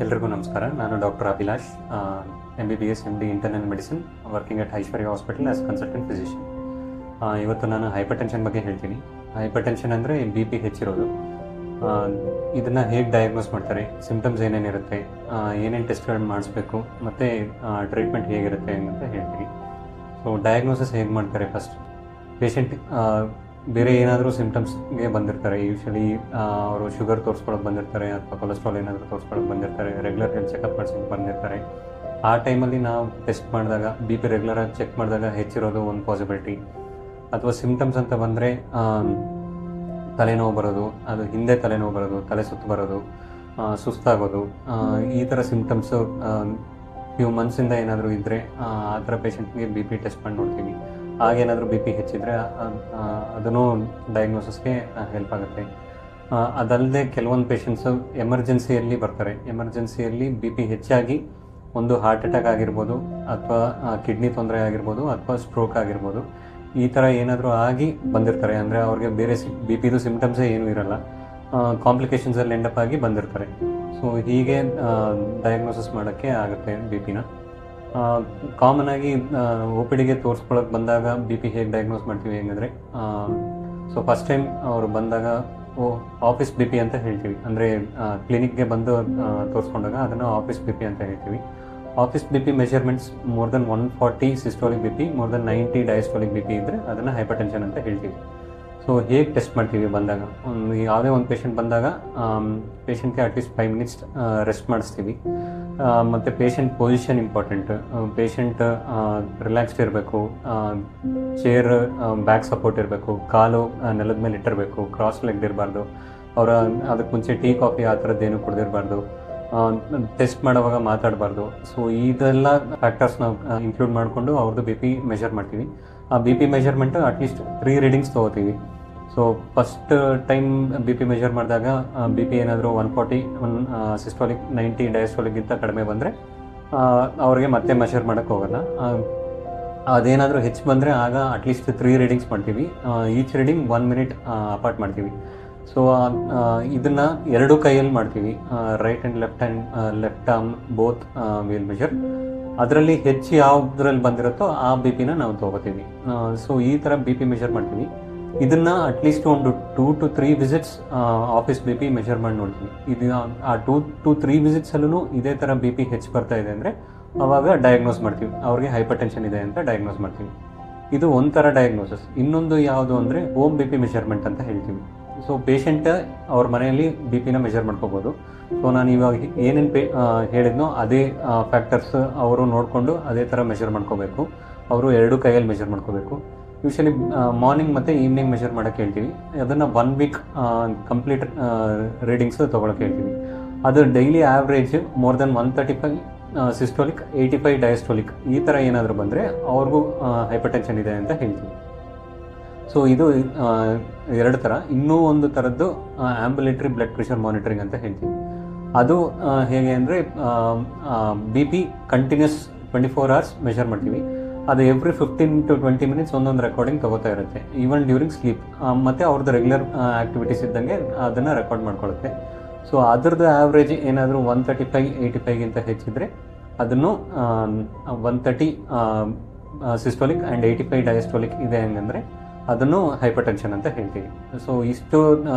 ಎಲ್ರಿಗೂ ನಮಸ್ಕಾರ. ನಾನು doctor Abhilash, MBBS MD internal medicine, working at Aishwarya hospital as consultant physician. ಇವತ್ತು ನಾನು ಹೈಪರ್ ಟೆನ್ಷನ್ ಬಗ್ಗೆ ಹೇಳ್ತೀನಿ. ಹೈಪರ್ ಟೆನ್ಷನ್ ಅಂದರೆ BP ಹೆಚ್ಚಿರೋದು. ಇದನ್ನು ಹೇಗೆ ಡಯಾಗ್ನೋಸ್ ಮಾಡ್ತಾರೆ, ಸಿಂಪ್ಟಮ್ಸ್ ಏನೇನಿರುತ್ತೆ, ಏನೇನು ಟೆಸ್ಟ್ಗಳನ್ನು ಮಾಡಿಸ್ಬೇಕು, ಮತ್ತು ಟ್ರೀಟ್ಮೆಂಟ್ ಹೇಗಿರುತ್ತೆ ಅಂತ ಹೇಳ್ತೀನಿ. ಸೊ ಡಯಾಗ್ನೋಸಿಸ್ ಹೇಗೆ ಮಾಡ್ತಾರೆ? ಫಸ್ಟ್ ಪೇಷಂಟ್ ಬೇರೆ ಏನಾದರೂ ಸಿಂಪ್ಟಮ್ಸ್ಗೆ ಬಂದಿರ್ತಾರೆ. ಯೂಶ್ವಲಿ ಅವರು ಶುಗರ್ ತೋರಿಸ್ಕೊಳ್ಳೋಕೆ ಬಂದಿರ್ತಾರೆ, ಅಥವಾ ಕೊಲೆಸ್ಟ್ರಾಲ್ ಏನಾದರೂ ತೋರಿಸ್ಕೊಳ್ಳೋಕೆ ಬಂದಿರ್ತಾರೆ, ರೆಗ್ಯುಲರ್ ಹೆಲ್ತ್ ಚೆಕಪ್ ಮಾಡ್ಸೋಕೆ ಬಂದಿರ್ತಾರೆ. ಆ ಟೈಮಲ್ಲಿ ನಾವು ಟೆಸ್ಟ್ ಮಾಡಿದಾಗ BP ರೆಗ್ಯುಲರಾಗಿ ಚೆಕ್ ಮಾಡಿದಾಗ ಹೆಚ್ಚಿರೋದು ಒಂದು ಪಾಸಿಬಿಲಿಟಿ. ಅಥವಾ ಸಿಂಪ್ಟಮ್ಸ್ ಅಂತ ಬಂದರೆ ತಲೆನೋವು ಬರೋದು, ಅದು ಹಿಂದೆ ತಲೆನೋವು ಬರೋದು, ತಲೆ ಸುತ್ತು ಬರೋದು, ಸುಸ್ತಾಗೋದು, ಈ ಥರ ಸಿಂಪ್ಟಮ್ಸು ಫ್ಯೂ ಮಂತ್ಸಿಂದ ಏನಾದರೂ ಇದ್ದರೆ ಆ ಥರ ಪೇಷಂಟ್ಗೆ BP ಟೆಸ್ಟ್ ಮಾಡಿ ನೋಡ್ತೀವಿ. ಆಗೇನಾದರೂ BP ಹೆಚ್ಚಿದ್ರೆ ಅದನ್ನು ಡಯಾಗ್ನೋಸಿಸ್ಗೆ ಹೆಲ್ಪ್ ಆಗುತ್ತೆ. ಅದಲ್ಲದೆ ಕೆಲವೊಂದು ಪೇಷಂಟ್ಸು ಎಮರ್ಜೆನ್ಸಿಯಲ್ಲಿ ಬರ್ತಾರೆ. ಎಮರ್ಜೆನ್ಸಿಯಲ್ಲಿ BP ಹೆಚ್ಚಾಗಿ ಒಂದು ಹಾರ್ಟ್ ಅಟ್ಯಾಕ್ ಆಗಿರ್ಬೋದು, ಅಥವಾ ಕಿಡ್ನಿ ತೊಂದರೆ ಆಗಿರ್ಬೋದು, ಅಥವಾ ಸ್ಟ್ರೋಕ್ ಆಗಿರ್ಬೋದು. ಈ ಥರ ಏನಾದರೂ ಆಗಿ ಬಂದಿರ್ತಾರೆ. ಅಂದರೆ ಅವ್ರಿಗೆ ಬೇರೆ BPದು ಸಿಂಪ್ಟಮ್ಸೇ ಏನೂ ಇರಲ್ಲ, ಕಾಂಪ್ಲಿಕೇಶನ್ಸಲ್ಲಿ ಎಂಡಪ್ ಆಗಿ ಬಂದಿರ್ತಾರೆ. ಸೊ ಹೀಗೆ ಡಯಾಗ್ನೋಸಿಸ್ ಮಾಡೋಕ್ಕೆ ಆಗುತ್ತೆ BPನ. ಕಾಮನ್ ಆಗಿ OPDಗೆ ತೋರಿಸ್ಕೊಳ್ಳೋಕೆ ಬಂದಾಗ BP ಹೇಗೆ ಡಯಾಗ್ನೋಸ್ ಮಾಡ್ತೀವಿ ಹೆಂಗಂದರೆ, ಸೊ ಫಸ್ಟ್ ಟೈಮ್ ಅವರು ಬಂದಾಗ ಆಫೀಸ್ BP ಅಂತ ಹೇಳ್ತೀವಿ. ಅಂದರೆ ಕ್ಲಿನಿಕ್ಗೆ ಬಂದು ತೋರಿಸ್ಕೊಂಡಾಗ ಅದನ್ನು ಆಫೀಸ್ BP ಅಂತ ಹೇಳ್ತೀವಿ. Office BP measurements more than 140 systolic BP, more than 90 diastolic BP ಇದ್ದರೆ ಅದನ್ನು ಹೈಪರ್ ಟೆನ್ಷನ್ ಅಂತ ಹೇಳ್ತೀವಿ. ಸೊ ಹೇಗೆ ಟೆಸ್ಟ್ ಮಾಡ್ತೀವಿ ಬಂದಾಗ? ಯಾವುದೇ ಒಂದು ಪೇಷಂಟ್ ಬಂದಾಗ ಪೇಷಂಟ್ಗೆ ಅಟ್ಲೀಸ್ಟ್ 5 ಮಿನಿಟ್ಸ್ ರೆಸ್ಟ್ ಮಾಡಿಸ್ತೀವಿ. ಮತ್ತು patient position important. Patient relaxed ಇರಬೇಕು, ಚೇರ್ ಬ್ಯಾಕ್ ಸಪೋರ್ಟ್ ಇರಬೇಕು, ಕಾಲು ನೆಲದ ಮೇಲೆ ಇಟ್ಟಿರಬೇಕು, ಕ್ರಾಸ್ ಲೆಗ್ ಇರಬಾರ್ದು, ಅವರ ಅದಕ್ಕೆ ಮುಂಚೆ ಟೀ ಕಾಫಿ ಆ ಥರದ್ದೇನು ಕುಡಿದಿರಬಾರ್ದು, ಟೆಸ್ಟ್ ಮಾಡೋವಾಗ ಮಾತಾಡಬಾರ್ದು. ಸೊ ಇದೆಲ್ಲ ಫ್ಯಾಕ್ಟರ್ಸ್ ನಾವು ಇನ್ಕ್ಲೂಡ್ ಮಾಡಿಕೊಂಡು ಅವ್ರದ್ದು BP ಮೆಷರ್ ಮಾಡ್ತೀವಿ. ಆ BP ಮೆಷರ್ಮೆಂಟು ಅಟ್ಲೀಸ್ಟ್ 3 ರೀಡಿಂಗ್ಸ್ ತೊಗೋತೀವಿ. So first time BP measure ಮಾಡಿದಾಗ BP ಏನಾದರೂ 140 ಸಿಸ್ಟೋಲಿಕ್, 90 ಡಯಾಸ್ಟೋಲಿಕ್ಗಿಂತ ಕಡಿಮೆ ಬಂದರೆ ಅವ್ರಿಗೆ ಮತ್ತೆ ಮೆಷರ್ ಮಾಡೋಕ್ಕೆ ಹೋಗೋಲ್ಲ. ಅದೇನಾದರೂ ಹೆಚ್ಚು ಬಂದರೆ ಆಗ ಅಟ್ಲೀಸ್ಟ್ 3 ರೀಡಿಂಗ್ಸ್ ಮಾಡ್ತೀವಿ. ಈಚ್ ರೀಡಿಂಗ್ 1 ಮಿನಿಟ್ ಅಪಾರ್ಟ್ ಮಾಡ್ತೀವಿ. ಸೊ ಇದನ್ನು 2 ಕೈಯಲ್ಲಿ ಮಾಡ್ತೀವಿ. Right and left arm both will measure. ಅದರಲ್ಲಿ ಹೆಚ್ಚು ಯಾವುದ್ರಲ್ಲಿ ಬಂದಿರುತ್ತೋ ಆ BPನ ನಾವು ತೊಗೋತೀವಿ. ಸೊ ಈ ಥರ BP ಮೆಷರ್ ಮಾಡ್ತೀವಿ. ಇದನ್ನು ಅಟ್ಲೀಸ್ಟ್ ಒಂದು 2 to 3 visits office BP measure ಮಾಡಿ ನೋಡ್ತೀವಿ. ಇದು ಆ 2 to 3 ವಿಸಿಟ್ಸಲ್ಲೂ ಇದೇ ಥರ BP ಹೆಚ್ಚು ಬರ್ತಾ ಇದೆ ಅಂದರೆ ಆವಾಗ ಡಯಾಗ್ನೋಸ್ ಮಾಡ್ತೀವಿ. ಅವ್ರಿಗೆ ಹೈಪರ್ ಟೆನ್ಷನ್ ಇದೆ ಅಂತ ಡಯಾಗ್ನೋಸ್ ಮಾಡ್ತೀವಿ. ಇದು ಒಂಥರ ಡಯಾಗ್ನೋಸಿಸ್. ಇನ್ನೊಂದು ಯಾವುದು ಅಂದರೆ ಹೋಮ್ BP ಮೆಷರ್ಮೆಂಟ್ ಅಂತ ಹೇಳ್ತೀವಿ. ಸೊ ಪೇಷಂಟ್ ಅವ್ರ ಮನೆಯಲ್ಲಿ BPನ ಮೆಷರ್ ಮಾಡ್ಕೋಬೋದು. ಸೊ ನಾನು ಇವಾಗ ಏನೇನು ಹೇಳಿದ್ನೋ ಅದೇ ಫ್ಯಾಕ್ಟರ್ಸ್ ಅವರು ನೋಡಿಕೊಂಡು ಅದೇ ಥರ ಮೆಷರ್ ಮಾಡ್ಕೋಬೇಕು. ಅವರು 2 ಕೈಯಲ್ಲಿ ಮೆಷರ್ ಮಾಡ್ಕೋಬೇಕು. ಯೂಶ್ವಲಿ ಮಾರ್ನಿಂಗ್ ಮತ್ತು ಈವ್ನಿಂಗ್ ಮೆಷರ್ ಮಾಡೋಕ್ಕೆ ಹೇಳ್ತೀವಿ. ಅದನ್ನು 1 ವೀಕ್ ಕಂಪ್ಲೀಟ್ ರೀಡಿಂಗ್ಸ್ ತೊಗೊಳಕ್ಕೆ ಹೇಳ್ತೀವಿ. ಅದು daily average more than 135 systolic, 85 diastolic ಈ ಥರ ಏನಾದರೂ ಬಂದರೆ ಅವ್ರಿಗೂ ಹೈಪರ್ ಟೆನ್ಷನ್ ಇದೆ ಅಂತ ಹೇಳ್ತೀವಿ. ಸೊ ಇದು 2 ಥರ. ಇನ್ನೂ ಒಂದು ಥರದ್ದು ಆ್ಯಂಬುಲೇಟರಿ ಬ್ಲಡ್ ಪ್ರೆಷರ್ ಮಾನಿಟರಿಂಗ್ ಅಂತ ಹೇಳ್ತೀವಿ. ಅದು ಹೇಗೆ ಅಂದರೆ BP ಕಂಟಿನ್ಯೂಸ್ 24 hours ಮೆಷರ್ ಮಾಡ್ತೀವಿ. ಅದು ಎವ್ರಿ 15 to 20 ಮಿನಿಟ್ಸ್ ಒಂದೊಂದು ರೆಕಾರ್ಡಿಂಗ್ ತೊಗೋತಾ ಇರುತ್ತೆ, ಈವನ್ ಡ್ಯೂರಿಂಗ್ ಸ್ಲೀಪ್. ಮತ್ತು ಅವ್ರದ್ದು ರೆಗ್ಯುಲರ್ ಆ್ಯಕ್ಟಿವಿಟೀಸ್ ಇದ್ದಂಗೆ ಅದನ್ನು ರೆಕಾರ್ಡ್ ಮಾಡ್ಕೊಳ್ಳುತ್ತೆ. ಸೊ ಅದರದ್ದು ಆ್ಯಾವ್ರೇಜ್ ಏನಾದರೂ 135, 85ಗಿಂತ ಹೆಚ್ಚಿದ್ರೆ ಅದನ್ನು 130 ಸಿಸ್ಟೋಲಿಕ್ ಆ್ಯಂಡ್ 85 ಡಯಾಸ್ಟೋಲಿಕ್ ಇದೆ ಹೆಂಗಂದರೆ ಅದನ್ನು ಹೈಪರ್ ಟೆನ್ಷನ್ ಅಂತ ಹೇಳ್ತೀವಿ. ಸೊ ಇಷ್ಟು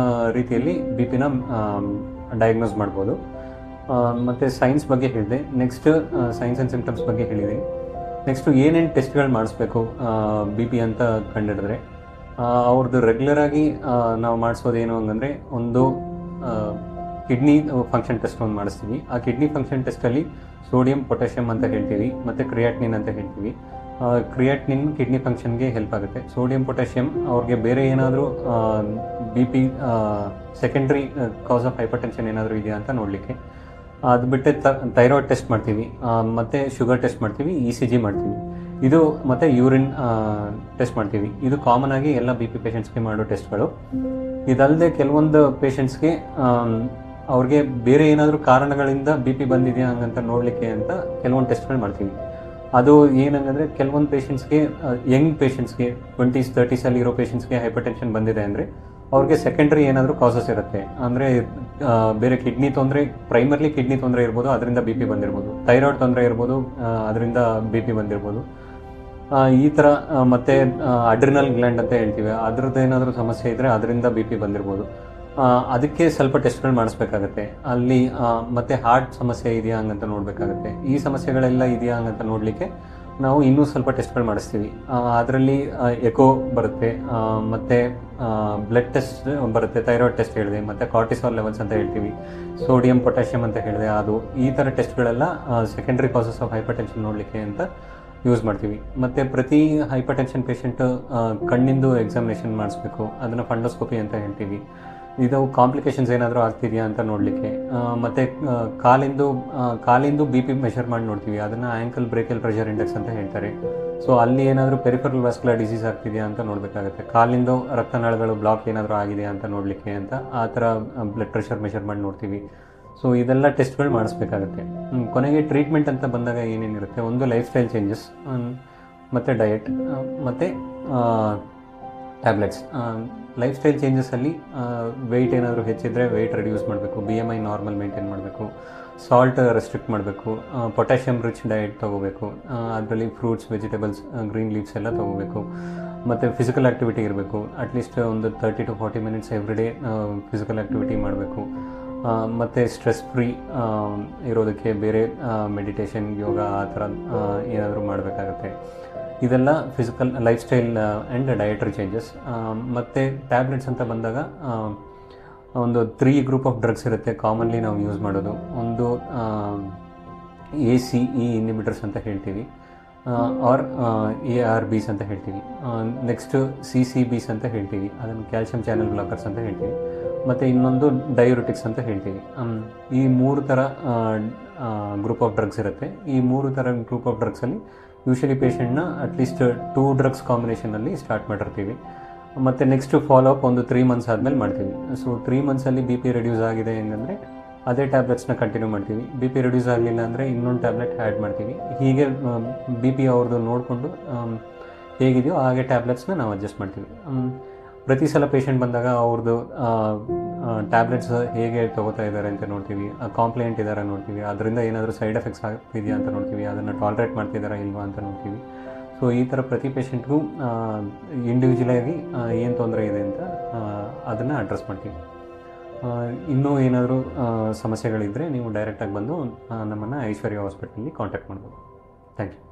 ರೀತಿಯಲ್ಲಿ BPನ ಡಯಾಗ್ನೋಸ್ ಮಾಡ್ಬೋದು. ಮತ್ತು ಸೈನ್ಸ್ ಬಗ್ಗೆ ಹೇಳಿದೆ. ನೆಕ್ಸ್ಟ್ ಸೈನ್ಸ್ ಆ್ಯಂಡ್ ಸಿಂಪ್ಟಮ್ಸ್ ಬಗ್ಗೆ ಹೇಳಿದ್ದೀನಿ. ನೆಕ್ಸ್ಟು ಏನೇನು ಟೆಸ್ಟ್ಗಳು ಮಾಡಿಸ್ಬೇಕು BP ಅಂತ ಕಂಡಿಡಿದ್ರೆ ಅವ್ರದ್ದು ರೆಗ್ಯುಲರಾಗಿ ನಾವು ಮಾಡಿಸೋದೇನು ಹಂಗಂದರೆ, ಒಂದು ಕಿಡ್ನಿ ಫಂಕ್ಷನ್ ಟೆಸ್ಟ್ ಒಂದು ಮಾಡಿಸ್ತೀವಿ. ಆ ಕಿಡ್ನಿ ಫಂಕ್ಷನ್ ಟೆಸ್ಟಲ್ಲಿ ಸೋಡಿಯಂ, ಪೊಟ್ಯಾಷಿಯಮ್ ಅಂತ ಹೇಳ್ತೀವಿ, ಮತ್ತು ಕ್ರಿಯಾಟಿನಿನ್ ಅಂತ ಹೇಳ್ತೀವಿ. ಕ್ರಿಯಾಟಿನಿನ್ ಕಿಡ್ನಿ ಫಂಕ್ಷನ್ಗೆ ಹೆಲ್ಪ್ ಆಗುತ್ತೆ. ಸೋಡಿಯಂ, ಪೊಟ್ಯಾಷಿಯಮ್ ಅವ್ರಿಗೆ ಬೇರೆ ಏನಾದರೂ BP secondary cause of hypertension ಏನಾದರೂ ಇದೆಯಾ ಅಂತ ನೋಡಲಿಕ್ಕೆ. ಅದು ಬಿಟ್ಟೆ ಥೈರಾಯ್ಡ್ ಟೆಸ್ಟ್ ಮಾಡ್ತೀವಿ, ಮತ್ತು ಶುಗರ್ ಟೆಸ್ಟ್ ಮಾಡ್ತೀವಿ, ECG ಮಾಡ್ತೀವಿ. ಇದು ಮತ್ತು ಯೂರಿನ್ ಟೆಸ್ಟ್ ಮಾಡ್ತೀವಿ. ಇದು ಕಾಮನ್ ಆಗಿ ಎಲ್ಲ BP ಪೇಷಂಟ್ಸ್ಗೆ ಮಾಡೋ ಟೆಸ್ಟ್ಗಳು. ಇದಲ್ಲದೆ ಕೆಲವೊಂದು ಪೇಷಂಟ್ಸ್ಗೆ ಅವ್ರಿಗೆ ಬೇರೆ ಏನಾದರೂ ಕಾರಣಗಳಿಂದ BP ಬಂದಿದೆಯಾ ಹಂಗಂತ ನೋಡಲಿಕ್ಕೆ ಅಂತ ಕೆಲವೊಂದು ಟೆಸ್ಟ್ಗಳು ಮಾಡ್ತೀವಿ. ಅದು ಏನಂದರೆ, ಕೆಲವೊಂದು ಪೇಷಂಟ್ಸ್ಗೆ, ಯಂಗ್ ಪೇಷಂಟ್ಸ್ಗೆ 20s 30s ಇರೋ ಪೇಷಂಟ್ಸ್ಗೆ ಹೈಪರ್ ಟೆನ್ಷನ್ ಬಂದಿದೆ ಅಂದರೆ ಅವ್ರಿಗೆ ಸೆಕೆಂಡ್ರಿ ಏನಾದರೂ ಕಾಸಸ್ ಇರುತ್ತೆ. ಅಂದರೆ ಬೇರೆ ಕಿಡ್ನಿ ತೊಂದರೆ, ಪ್ರೈಮರ್ಲಿ ಕಿಡ್ನಿ ತೊಂದರೆ ಇರ್ಬೋದು, ಅದರಿಂದ ಬಿ ಪಿ ಬಂದಿರ್ಬೋದು. ಥೈರಾಯ್ಡ್ ತೊಂದರೆ ಇರ್ಬೋದು, ಅದರಿಂದ ಬಿ ಪಿ ಬಂದಿರ್ಬೋದು. ಈ ಥರ ಮತ್ತು ಅಡ್ರಿನಲ್ ಗ್ಲ್ಯಾಂಡ್ ಅಂತ ಹೇಳ್ತೀವಿ, ಅದ್ರದ್ದು ಏನಾದರೂ ಸಮಸ್ಯೆ ಇದ್ದರೆ ಅದರಿಂದ ಬಿ ಪಿ ಬಂದಿರ್ಬೋದು. ಅದಕ್ಕೆ ಸ್ವಲ್ಪ ಟೆಸ್ಟ್ಗಳು ಮಾಡಿಸ್ಬೇಕಾಗತ್ತೆ ಅಲ್ಲಿ. ಮತ್ತು ಹಾರ್ಟ್ ಸಮಸ್ಯೆ ಇದೆಯಾ ಹಂಗಂತ ನೋಡಬೇಕಾಗತ್ತೆ. ಈ ಸಮಸ್ಯೆಗಳೆಲ್ಲ ಇದೆಯಾ ಹಂಗಂತ ನೋಡಲಿಕ್ಕೆ ನಾವು ಇನ್ನೂ ಸ್ವಲ್ಪ ಟೆಸ್ಟ್ಗಳು ಮಾಡಿಸ್ತೀವಿ. ಅದರಲ್ಲಿ ಎಕೋ ಬರುತ್ತೆ, ಮತ್ತು ಬ್ಲಡ್ ಟೆಸ್ಟ್ ಬರುತ್ತೆ, ಥೈರಾಯ್ಡ್ ಟೆಸ್ಟ್ ಹೇಳಿದೆ, ಮತ್ತು ಕಾರ್ಟಿಸಾಲ್ ಲೆವೆಲ್ಸ್ ಅಂತ ಹೇಳ್ತೀವಿ, ಸೋಡಿಯಂ ಪೊಟ್ಯಾಷಿಯಮ್ ಅಂತ ಹೇಳಿದೆ, ಅದು ಈ ಥರ ಟೆಸ್ಟ್ಗಳೆಲ್ಲ secondary causes of hypertension ನೋಡಲಿಕ್ಕೆ ಅಂತ ಯೂಸ್ ಮಾಡ್ತೀವಿ. ಮತ್ತು ಪ್ರತಿ ಹೈಪರ್ ಟೆನ್ಷನ್ ಪೇಷಂಟ್ ಕಣ್ಣಿಂದು ಎಕ್ಸಾಮಿನೇಷನ್ ಮಾಡಿಸ್ಬೇಕು, ಅದನ್ನು ಫಂಡೋಸ್ಕೋಪಿ ಅಂತ ಹೇಳ್ತೀವಿ. ಇದು ಕಾಂಪ್ಲಿಕೇಶನ್ಸ್ ಏನಾದರೂ ಆಗ್ತಿದೆಯಾ ಅಂತ ನೋಡಲಿಕ್ಕೆ. ಮತ್ತು ಕಾಲಿಂದು ಬಿ ಪಿ ಮೆಷರ್ ಮಾಡಿ ನೋಡ್ತೀವಿ, ಅದನ್ನು ಆ್ಯಂಕಲ್ ಬ್ರೇಕಲ್ ಪ್ರೆಷರ್ ಇಂಡೆಕ್ಸ್ ಅಂತ ಹೇಳ್ತಾರೆ. ಸೊ ಅಲ್ಲಿ ಏನಾದರೂ ಪೆರಿಫರಲ್ ವ್ಯಾಸ್ಕ್ಯುಲರ್ ಡಿಸೀಸ್ ಆಗ್ತಿದೆಯಾ ಅಂತ ನೋಡಬೇಕಾಗುತ್ತೆ. ಕಾಲಿಂದು ರಕ್ತನಾಳಗಳು ಬ್ಲಾಕ್ ಏನಾದರೂ ಆಗಿದೆಯಾ ಅಂತ ನೋಡಲಿಕ್ಕೆ ಅಂತ ಆ ಥರ ಬ್ಲಡ್ ಪ್ರೆಷರ್ ಮೆಷರ್ ಮಾಡಿ ನೋಡ್ತೀವಿ. ಸೊ ಇದೆಲ್ಲ ಟೆಸ್ಟ್ಗಳು ಮಾಡಿಸ್ಬೇಕಾಗತ್ತೆ. ಕೊನೆಗೆ ಟ್ರೀಟ್ಮೆಂಟ್ ಅಂತ ಬಂದಾಗ ಏನೇನಿರುತ್ತೆ, ಒಂದು ಲೈಫ್ ಸ್ಟೈಲ್ ಚೇಂಜಸ್, ಮತ್ತು ಡಯಟ್, ಮತ್ತು ಟ್ಯಾಬ್ಲೆಟ್ಸ್. ಲೈಫ್ ಸ್ಟೈಲ್ ಚೇಂಜಸಲ್ಲಿ ವೆಯ್ಟ್ ಏನಾದರೂ ಹೆಚ್ಚಿದ್ರೆ ವೆಯ್ಟ್ ರಿಡ್ಯೂಸ್ ಮಾಡಬೇಕು, BMI ನಾರ್ಮಲ್ ಮೇಂಟೈನ್ ಮಾಡಬೇಕು, ಸಾಲ್ಟ್ ರೆಸ್ಟ್ರಿಕ್ಟ್ ಮಾಡಬೇಕು, ಪೊಟ್ಯಾಷಿಯಮ್ ರಿಚ್ ಡಯಟ್ ತೊಗೋಬೇಕು, ಅದರಲ್ಲಿ ಫ್ರೂಟ್ಸ್, ವೆಜಿಟೇಬಲ್ಸ್, ಗ್ರೀನ್ ಲೀವ್ಸ್ ಎಲ್ಲ ತೊಗೋಬೇಕು. ಮತ್ತು ಫಿಸಿಕಲ್ ಆ್ಯಕ್ಟಿವಿಟಿ ಇರಬೇಕು, ಅಟ್ಲೀಸ್ಟ್ ಒಂದು 30 to 40 minutes every day physical activity ಮಾಡಬೇಕು. ಮತ್ತು ಸ್ಟ್ರೆಸ್ ಫ್ರೀ ಇರೋದಕ್ಕೆ ಬೇರೆ ಮೆಡಿಟೇಷನ್, ಯೋಗ ಆ ಥರ ಏನಾದರೂ ಮಾಡಬೇಕಾಗತ್ತೆ. ಇದೆಲ್ಲ physical life style and dietary changes. ಮತ್ತು ಟ್ಯಾಬ್ಲೆಟ್ಸ್ ಅಂತ ಬಂದಾಗ ಒಂದು 3 ಗ್ರೂಪ್ ಆಫ್ ಡ್ರಗ್ಸ್ ಇರುತ್ತೆ ಕಾಮನ್ಲಿ ನಾವು ಯೂಸ್ ಮಾಡೋದು. ಒಂದು ACE ಇನ್ಹಿಬಿಟರ್ಸ್ ಅಂತ ಹೇಳ್ತೀವಿ, ಆರ್ ARBs ಅಂತ ಹೇಳ್ತೀವಿ. ನೆಕ್ಸ್ಟ್ CCBs ಅಂತ ಹೇಳ್ತೀವಿ, ಅದನ್ನು ಕ್ಯಾಲ್ಶಿಯಂ ಚಾನಲ್ ಬ್ಲಾಕರ್ಸ್ ಅಂತ ಹೇಳ್ತೀವಿ. ಮತ್ತು ಇನ್ನೊಂದು ಡಯೂರಿಟಿಕ್ಸ್ ಅಂತ ಹೇಳ್ತೀವಿ. ಈ 3 ಥರ ಗ್ರೂಪ್ ಆಫ್ ಡ್ರಗ್ಸ್ ಇರುತ್ತೆ. ಈ 3 ಥರ ಗ್ರೂಪ್ ಆಫ್ ಡ್ರಗ್ಸಲ್ಲಿ ಯೂಶಲಿ ಪೇಷಂಟ್ನ ಅಟ್ಲೀಸ್ಟ್ 2 ಡ್ರಗ್ಸ್ ಕಾಂಬಿನೇಷನಲ್ಲಿ ಸ್ಟಾರ್ಟ್ ಮಾಡಿರ್ತೀವಿ. ಮತ್ತು ನೆಕ್ಸ್ಟ್ ಫಾಲೋಅಪ್ ಒಂದು 3 ಮಂತ್ಸ್ ಆದಮೇಲೆ ಮಾಡ್ತೀವಿ. ಸೊ 3 ಮಂತ್ಸಲ್ಲಿ ಬಿ ಪಿ ರೆಡ್ಯೂಸ್ ಆಗಿದೆ ಹೆಂಗಂದರೆ ಅದೇ ಟ್ಯಾಬ್ಲೆಟ್ಸ್ನ ಕಂಟಿನ್ಯೂ ಮಾಡ್ತೀವಿ. ಬಿ ಪಿ ರೆಡ್ಯೂಸ್ ಆಗಲಿಲ್ಲ ಅಂದರೆ ಇನ್ನೊಂದು ಟ್ಯಾಬ್ಲೆಟ್ ಆ್ಯಡ್ ಮಾಡ್ತೀವಿ. ಹೀಗೆ ಬಿ ಪಿ ಅವ್ರದ್ದು ನೋಡಿಕೊಂಡು ಹೇಗಿದೆಯೋ ಹಾಗೆ ಟ್ಯಾಬ್ಲೆಟ್ಸ್ನ ನಾವು ಅಡ್ಜಸ್ಟ್ ಮಾಡ್ತೀವಿ. ಪ್ರತಿ ಸಲ ಪೇಷಂಟ್ ಬಂದಾಗ ಅವ್ರದ್ದು ಟ್ಯಾಬ್ಲೆಟ್ಸ್ ಹೇಗೆ ತೊಗೋತಾ ಇದ್ದಾರೆ ಅಂತ ನೋಡ್ತೀವಿ, ಕಾಂಪ್ಲೇಂಟ್ ಇದ್ದಾರೆ ನೋಡ್ತೀವಿ, ಅದರಿಂದ ಏನಾದರೂ ಸೈಡ್ ಎಫೆಕ್ಟ್ಸ್ ಆಗ್ತಿದೆಯಾ ಅಂತ ನೋಡ್ತೀವಿ, ಅದನ್ನು ಟಾಲ್ರೇಟ್ ಮಾಡ್ತಿದ್ದಾರಾ ಇಲ್ವಾ ಅಂತ ನೋಡ್ತೀವಿ. ಸೊ ಈ ಥರ ಪ್ರತಿ ಪೇಷಂಟ್ಗೂ ಇಂಡಿವಿಜುವಲಾಗಿ ಏನು ತೊಂದರೆ ಇದೆ ಅಂತ ಅದನ್ನು ಅಡ್ರೆಸ್ ಮಾಡ್ತೀವಿ. ಇನ್ನೂ ಏನಾದರೂ ಸಮಸ್ಯೆಗಳಿದ್ದರೆ ನೀವು ಡೈರೆಕ್ಟಾಗಿ ಬಂದು ನಮ್ಮನ್ನು ಐಶ್ವರ್ಯ ಹಾಸ್ಪಿಟಲಲ್ಲಿ ಕಾಂಟ್ಯಾಕ್ಟ್ ಮಾಡ್ಬೋದು. Thank you.